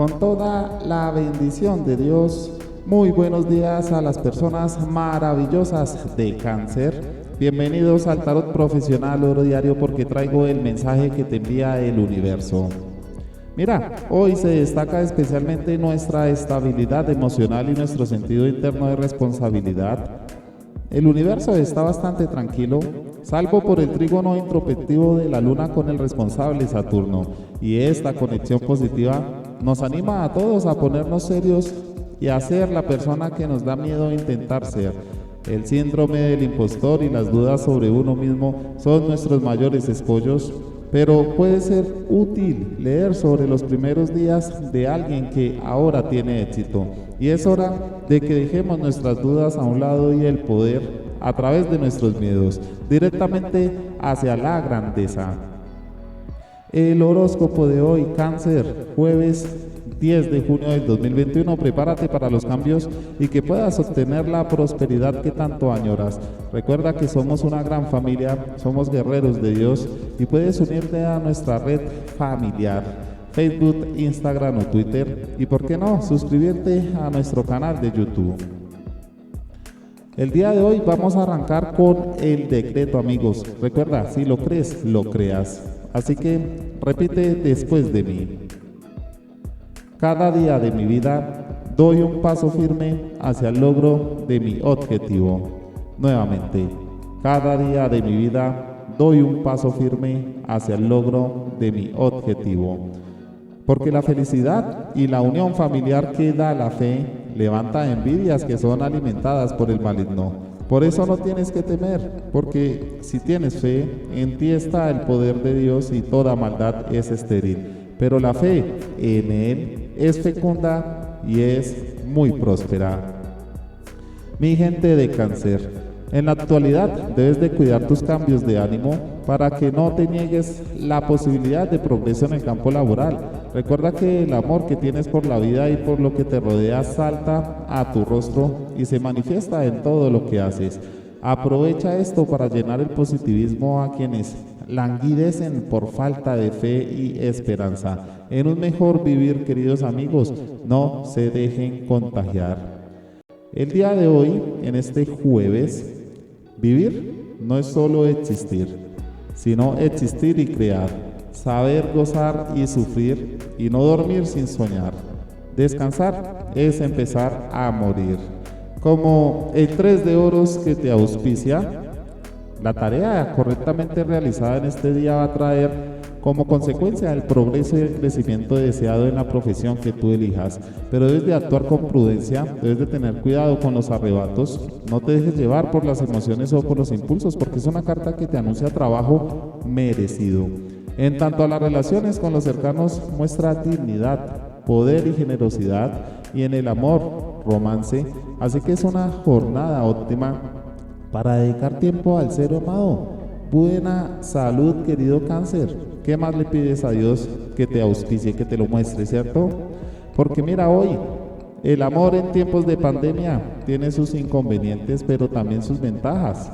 Con toda la bendición de Dios, muy buenos días a las personas maravillosas de Cáncer. Bienvenidos al Tarot Profesional Oro Diario, porque traigo el mensaje que te envía el universo. Mira, hoy se destaca especialmente nuestra estabilidad emocional y nuestro sentido interno de responsabilidad. El universo está bastante tranquilo, salvo por el trígono introspectivo de la Luna con el responsable Saturno, y esta conexión positiva nos anima a todos a ponernos serios y a ser la persona que nos da miedo intentar ser. El síndrome del impostor y las dudas sobre uno mismo son nuestros mayores escollos, pero puede ser útil leer sobre los primeros días de alguien que ahora tiene éxito. Y es hora de que dejemos nuestras dudas a un lado y el poder, a través de nuestros miedos, directamente hacia la grandeza. El horóscopo de hoy, Cáncer, jueves 10 de junio del 2021. Prepárate para los cambios y que puedas obtener la prosperidad que tanto añoras. Recuerda que somos una gran familia, somos guerreros de Dios, y puedes unirte a nuestra red familiar, Facebook, Instagram o Twitter, y por qué no, suscribirte a nuestro canal de YouTube. El día de hoy vamos a arrancar con el decreto, amigos. Recuerda, si lo crees, lo creas. Así que repite después de mí. Cada día de mi vida doy un paso firme hacia el logro de mi objetivo. Nuevamente, cada día de mi vida doy un paso firme hacia el logro de mi objetivo. Porque la felicidad y la unión familiar que da la fe levanta envidias que son alimentadas por el maligno. Por eso no tienes que temer, porque si tienes fe, en ti está el poder de Dios y toda maldad es estéril. Pero la fe en Él es fecunda y es muy próspera. Mi gente de Cáncer, en la actualidad debes de cuidar tus cambios de ánimo para que no te niegues la posibilidad de progreso en el campo laboral. Recuerda que el amor que tienes por la vida y por lo que te rodea salta a tu rostro y se manifiesta en todo lo que haces. Aprovecha esto para llenar el positivismo a quienes languidecen por falta de fe y esperanza en un mejor vivir. Queridos amigos, no se dejen contagiar. El día de hoy, en este jueves, vivir no es solo existir, sino existir y crear, saber gozar y sufrir, y no dormir sin soñar. Descansar es empezar a morir. Como el 3 de oros que te auspicia, la tarea correctamente realizada en este día va a traer como consecuencia el progreso y el crecimiento deseado en la profesión que tú elijas, pero debes de actuar con prudencia, debes de tener cuidado con los arrebatos, no te dejes llevar por las emociones o por los impulsos, porque es una carta que te anuncia trabajo merecido. En tanto a las relaciones con los cercanos, muestra dignidad, poder y generosidad, y en el amor, romance, así que es una jornada óptima para dedicar tiempo al ser amado. Buena salud, querido Cáncer. ¿Qué más le pides a Dios que te auspicie, que te lo muestre, cierto? Porque mira, hoy el amor en tiempos de pandemia tiene sus inconvenientes, pero también sus ventajas.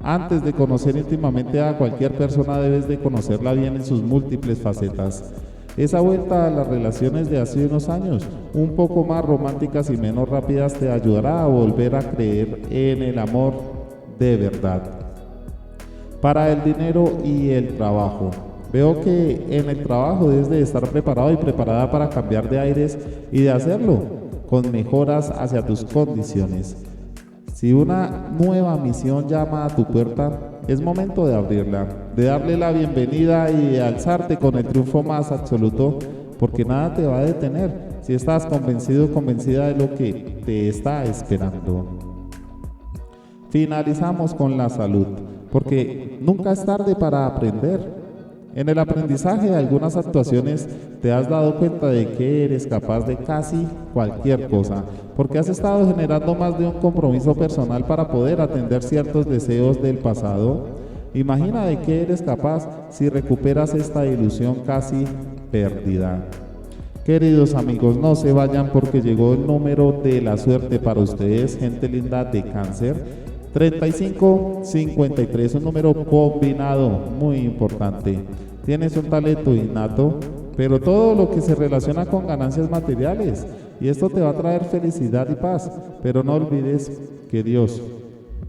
Antes de conocer íntimamente a cualquier persona, debes de conocerla bien en sus múltiples facetas. Esa vuelta a las relaciones de hace unos años, un poco más románticas y menos rápidas, te ayudará a volver a creer en el amor de verdad. Para el dinero y el trabajo, veo que en el trabajo debes de estar preparado y preparada para cambiar de aires y de hacerlo con mejoras hacia tus condiciones. Si una nueva misión llama a tu puerta, es momento de abrirla, de darle la bienvenida y de alzarte con el triunfo más absoluto, porque nada te va a detener si estás convencido o convencida de lo que te está esperando. Finalizamos con la salud, porque nunca es tarde para aprender. En el aprendizaje de algunas actuaciones te has dado cuenta de que eres capaz de casi cualquier cosa, porque has estado generando más de un compromiso personal para poder atender ciertos deseos del pasado. Imagina de qué eres capaz si recuperas esta ilusión casi perdida. Queridos amigos, no se vayan, porque llegó el número de la suerte para ustedes, gente linda de Cáncer. 3553, un número combinado muy importante. Tienes un talento innato pero todo lo que se relaciona con ganancias materiales. Y esto te va a traer felicidad y paz, pero no olvides que Dios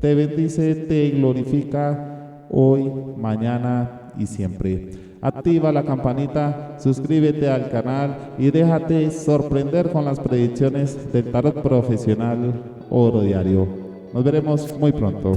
te bendice, te glorifica hoy, mañana y siempre. Activa la campanita, suscríbete al canal y déjate sorprender con las predicciones del tarot profesional Oro Diario. Nos veremos muy pronto.